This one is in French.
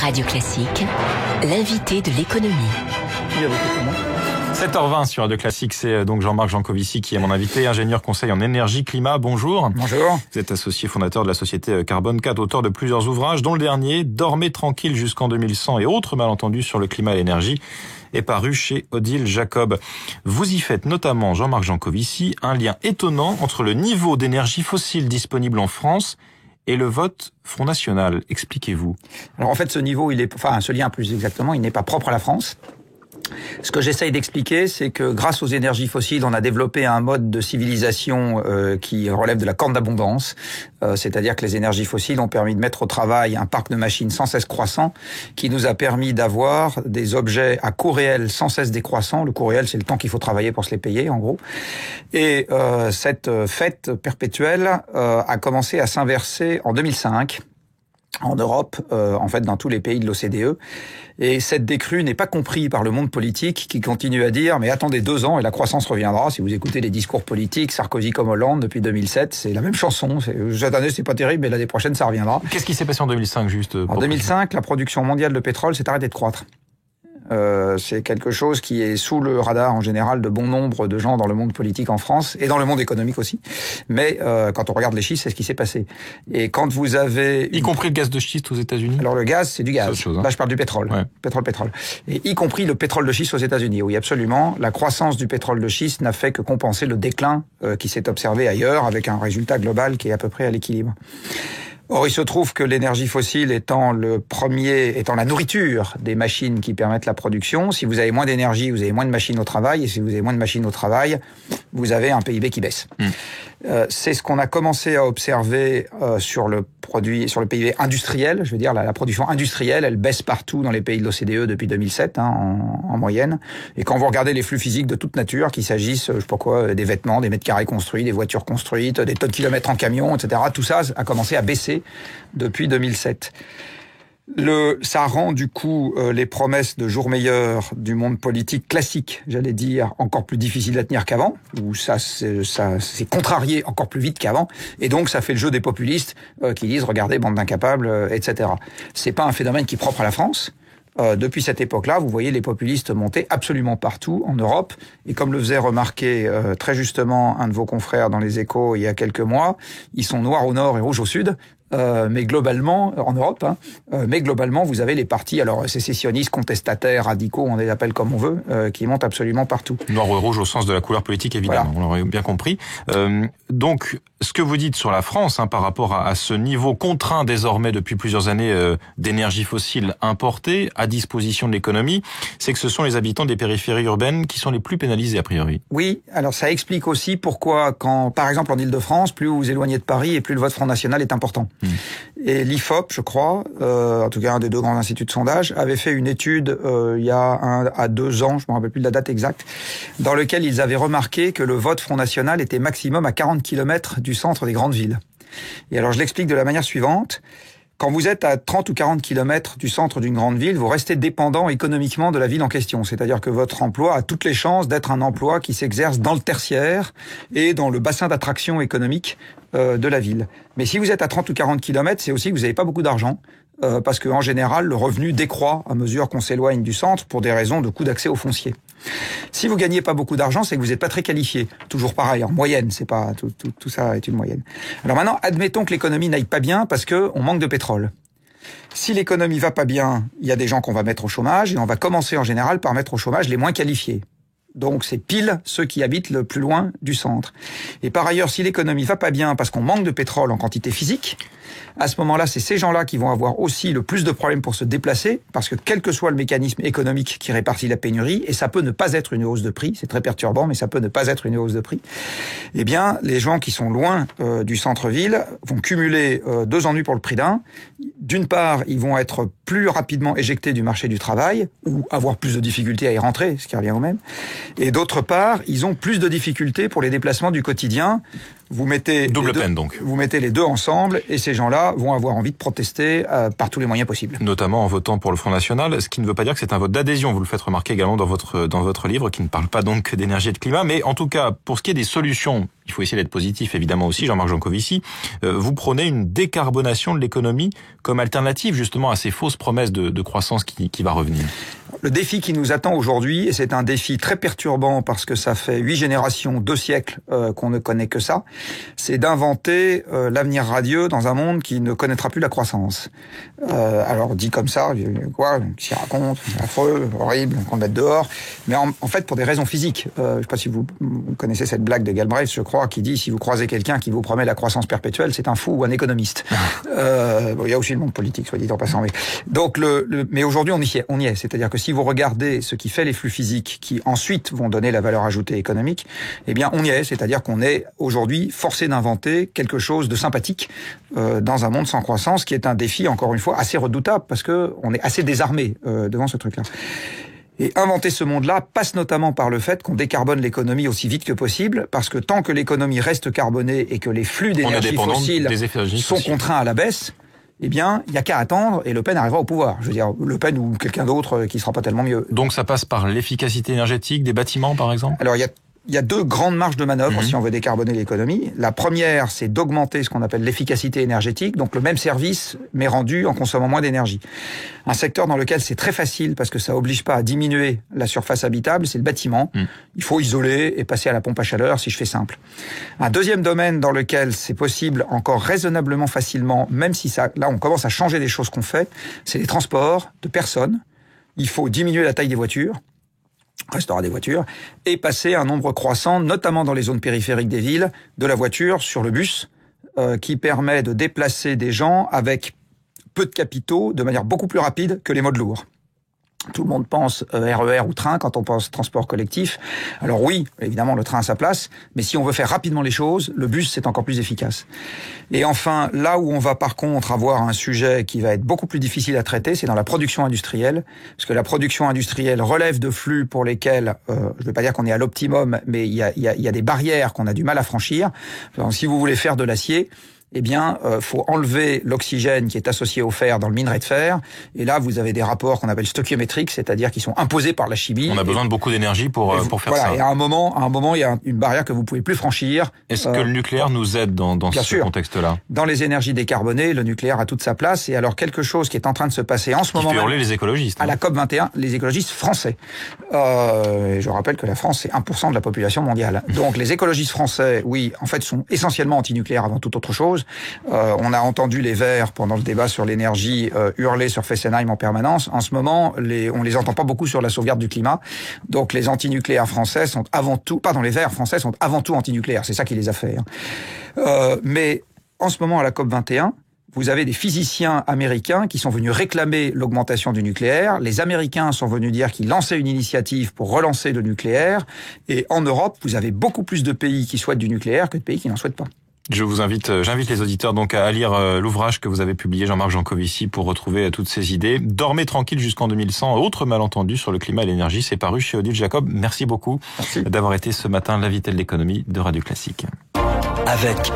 Radio Classique, l'invité de l'économie. 7h20 sur Radio Classique, c'est donc Jean-Marc Jancovici qui est mon invité, ingénieur conseil en énergie, climat. Bonjour. Bonjour. Vous êtes associé fondateur de la société Carbone 4, auteur de plusieurs ouvrages, dont le dernier, Dormez tranquille jusqu'en 2100 et autres malentendus sur le climat et l'énergie, est paru chez Odile Jacob. Vous y faites notamment, Jean-Marc Jancovici, un lien étonnant entre le niveau d'énergie fossile disponible en France et le vote Front National. Expliquez-vous. Alors en fait, ce lien plus exactement, il n'est pas propre à la France. Ce que j'essaye d'expliquer, c'est que grâce aux énergies fossiles, on a développé un mode de civilisation qui relève de la corne d'abondance. C'est-à-dire que les énergies fossiles ont permis de mettre au travail un parc de machines sans cesse croissant, qui nous a permis d'avoir des objets à coût réel sans cesse décroissant. Le coût réel, c'est le temps qu'il faut travailler pour se les payer, en gros. Et cette fête perpétuelle a commencé à s'inverser en 2005. En Europe, en fait, dans tous les pays de l'OCDE. Et cette décrue n'est pas comprise par le monde politique qui continue à dire « mais attendez 2 ans et la croissance reviendra ». Si vous écoutez les discours politiques, Sarkozy comme Hollande, depuis 2007, c'est la même chanson. Cette année, c'est pas terrible, mais l'année prochaine, ça reviendra. Qu'est-ce qui s'est passé en 2005, juste En 2005, la production mondiale de pétrole s'est arrêtée de croître. C'est quelque chose qui est sous le radar en général de bon nombre de gens dans le monde politique en France et dans le monde économique aussi. Mais quand on regarde les chiffres, c'est ce qui s'est passé. Et quand vous avez... Y compris le gaz de schiste aux États-Unis. Alors le gaz, c'est du gaz. C'est autre chose, hein. Là, je parle du pétrole. Ouais. Pétrole. Et y compris le pétrole de schiste aux États-Unis. Oui, absolument. La croissance du pétrole de schiste n'a fait que compenser le déclin qui s'est observé ailleurs, avec un résultat global qui est à peu près à l'équilibre. Or, il se trouve que l'énergie fossile étant la nourriture des machines qui permettent la production, si vous avez moins d'énergie, vous avez moins de machines au travail, et si vous avez moins de machines au travail, vous avez un PIB qui baisse. C'est ce qu'on a commencé à observer sur le PIB industriel. Je veux dire, la production industrielle, elle baisse partout dans les pays de l'OCDE depuis 2007, en moyenne. Et quand vous regardez les flux physiques de toute nature, qu'il s'agisse, je sais pas quoi, des vêtements, des mètres carrés construits, des voitures construites, des tonnes de kilomètres en camion, etc., tout ça a commencé à baisser depuis 2007. Ça rend du coup les promesses de jours meilleurs du monde politique classique, j'allais dire, encore plus difficiles à tenir qu'avant, où ça c'est contrarié encore plus vite qu'avant, et donc ça fait le jeu des populistes qui disent regardez bande d'incapables, etc. C'est pas un phénomène qui est propre à la France. Depuis cette époque-là, vous voyez les populistes monter absolument partout en Europe. Et comme le faisait remarquer très justement un de vos confrères dans les Échos il y a quelques mois, ils sont noirs au nord et rouges au sud. Mais globalement, en Europe, mais globalement, vous avez les partis, alors sécessionnistes, contestataires, radicaux, on les appelle comme on veut, qui montent absolument partout. Noir ou rouge au sens de la couleur politique, évidemment, voilà. On l'aurait bien compris. Donc, ce que vous dites sur la France, par rapport à ce niveau contraint désormais depuis plusieurs années d'énergie fossile importée à disposition de l'économie, c'est que ce sont les habitants des périphéries urbaines qui sont les plus pénalisés a priori. Oui, alors ça explique aussi pourquoi, quand, par exemple en Île-de-France, plus vous vous éloignez de Paris et plus le vote Front National est important. Et l'IFOP, je crois, en tout cas un des 2 grands instituts de sondage, avait fait une étude il y a 1 à 2 ans, je me rappelle plus de la date exacte, dans lequel ils avaient remarqué que le vote Front National était maximum à 40 km du centre des grandes villes. Et alors je l'explique de la manière suivante. Quand vous êtes à 30 ou 40 km du centre d'une grande ville, vous restez dépendant économiquement de la ville en question. C'est-à-dire que votre emploi a toutes les chances d'être un emploi qui s'exerce dans le tertiaire et dans le bassin d'attraction économique de la ville. Mais si vous êtes à 30 ou 40 km, c'est aussi que vous n'avez pas beaucoup d'argent. Parce qu'en général, le revenu décroît à mesure qu'on s'éloigne du centre pour des raisons de coût d'accès au foncier. Si vous gagnez pas beaucoup d'argent, c'est que vous n'êtes pas très qualifié. Toujours pareil, en moyenne, c'est pas tout ça est une moyenne. Alors maintenant, admettons que l'économie n'aille pas bien parce que on manque de pétrole. Si l'économie va pas bien, il y a des gens qu'on va mettre au chômage et on va commencer en général par mettre au chômage les moins qualifiés. Donc c'est pile ceux qui habitent le plus loin du centre. Et par ailleurs, si l'économie va pas bien parce qu'on manque de pétrole en quantité physique, à ce moment-là, c'est ces gens-là qui vont avoir aussi le plus de problèmes pour se déplacer, parce que quel que soit le mécanisme économique qui répartit la pénurie, et ça peut ne pas être une hausse de prix, c'est très perturbant, mais ça peut ne pas être une hausse de prix, eh bien, les gens qui sont loin du centre-ville vont cumuler 2 ennuis pour le prix d'un. D'une part, ils vont être plus rapidement éjectés du marché du travail, ou avoir plus de difficultés à y rentrer, ce qui revient au même. Et d'autre part, ils ont plus de difficultés pour les déplacements du quotidien, vous mettez double peine donc. Vous mettez les deux ensemble et ces gens-là vont avoir envie de protester par tous les moyens possibles. Notamment en votant pour le Front National, ce qui ne veut pas dire que c'est un vote d'adhésion. Vous le faites remarquer également dans votre livre, qui ne parle pas donc que d'énergie et de climat, mais en tout cas pour ce qui est des solutions, il faut essayer d'être positif évidemment aussi. Jean-Marc Jancovici, vous prônez une décarbonation de l'économie comme alternative justement à ces fausses promesses de croissance qui va revenir. Le défi qui nous attend aujourd'hui, et c'est un défi très perturbant parce que ça fait 8 générations, 2 siècles qu'on ne connaît que ça, c'est d'inventer l'avenir radieux dans un monde qui ne connaîtra plus la croissance. Alors dit comme ça, quoi, qui raconte, c'est affreux, horrible, qu'on mette dehors, mais en fait pour des raisons physiques. Je ne sais pas si vous connaissez cette blague de Galbraith, je crois, qui dit si vous croisez quelqu'un qui vous promet la croissance perpétuelle, c'est un fou ou un économiste. Il y a aussi le monde politique, soit dit en passant. Mais donc mais aujourd'hui on y est, c'est-à-dire que si vous regardez ce qui fait les flux physiques qui ensuite vont donner la valeur ajoutée économique, eh bien on y est, c'est-à-dire qu'on est aujourd'hui forcé d'inventer quelque chose de sympathique dans un monde sans croissance, qui est un défi encore une fois assez redoutable parce que on est assez désarmé devant ce truc-là. Et inventer ce monde-là passe notamment par le fait qu'on décarbone l'économie aussi vite que possible, parce que tant que l'économie reste carbonée et que les flux d'énergie fossile sont contraints à la baisse, eh bien, il n'y a qu'à attendre et Le Pen arrivera au pouvoir. Je veux dire, Le Pen ou quelqu'un d'autre qui sera pas tellement mieux. Donc ça passe par l'efficacité énergétique des bâtiments, par exemple ? Alors, il y a deux grandes marges de manœuvre si on veut décarboner l'économie. La première, c'est d'augmenter ce qu'on appelle l'efficacité énergétique, donc le même service, mais rendu en consommant moins d'énergie. Un secteur dans lequel c'est très facile, parce que ça oblige pas à diminuer la surface habitable, c'est le bâtiment. Il faut isoler et passer à la pompe à chaleur, si je fais simple. Un deuxième domaine dans lequel c'est possible encore raisonnablement facilement, même si là on commence à changer des choses qu'on fait, c'est les transports de personnes. Il faut diminuer la taille des voitures, restera des voitures, et passer un nombre croissant, notamment dans les zones périphériques des villes, de la voiture sur le bus, qui permet de déplacer des gens avec peu de capitaux, de manière beaucoup plus rapide que les modes lourds. Tout le monde pense RER ou train quand on pense transport collectif. Alors oui, évidemment, le train a sa place, mais si on veut faire rapidement les choses, le bus, c'est encore plus efficace. Et enfin, là où on va par contre avoir un sujet qui va être beaucoup plus difficile à traiter, c'est dans la production industrielle, parce que la production industrielle relève de flux pour lesquels, je ne vais pas dire qu'on est à l'optimum, mais il y a des barrières qu'on a du mal à franchir. Donc, si vous voulez faire de l'acier, eh bien, faut enlever l'oxygène qui est associé au fer dans le minerai de fer. Et là, vous avez des rapports qu'on appelle stoichiométriques, c'est-à-dire qui sont imposés par la chimie. On a besoin de beaucoup d'énergie pour faire ça. Et à un moment, il y a une barrière que vous pouvez plus franchir. Est-ce que le nucléaire nous aide dans ce contexte-là ? Dans les énergies décarbonées, le nucléaire a toute sa place. Et alors, quelque chose qui est en train de se passer en ce moment même, les écologistes, à la COP21, les écologistes français. Je rappelle que la France, c'est 1% de la population mondiale. Donc, les écologistes français, oui, en fait, sont essentiellement anti-nucléaires avant toute autre chose. On a entendu les Verts pendant le débat sur l'énergie hurler sur Fessenheim en permanence. En ce moment, on les entend pas beaucoup sur la sauvegarde du climat. Donc les antinucléaires français sont avant tout, les Verts français sont avant tout antinucléaires. C'est ça qui les a fait. Mais en ce moment à la COP21, vous avez des physiciens américains qui sont venus réclamer l'augmentation du nucléaire. Les Américains sont venus dire qu'ils lançaient une initiative pour relancer le nucléaire. Et en Europe, vous avez beaucoup plus de pays qui souhaitent du nucléaire que de pays qui n'en souhaitent pas. J'invite les auditeurs donc à lire l'ouvrage que vous avez publié, Jean-Marc Jancovici, pour retrouver toutes ces idées. Dormez tranquille jusqu'en 2100. Autre malentendu sur le climat et l'énergie, c'est paru chez Odile Jacob. Merci beaucoup d'avoir été ce matin l'invité de l'économie de Radio Classique. Avec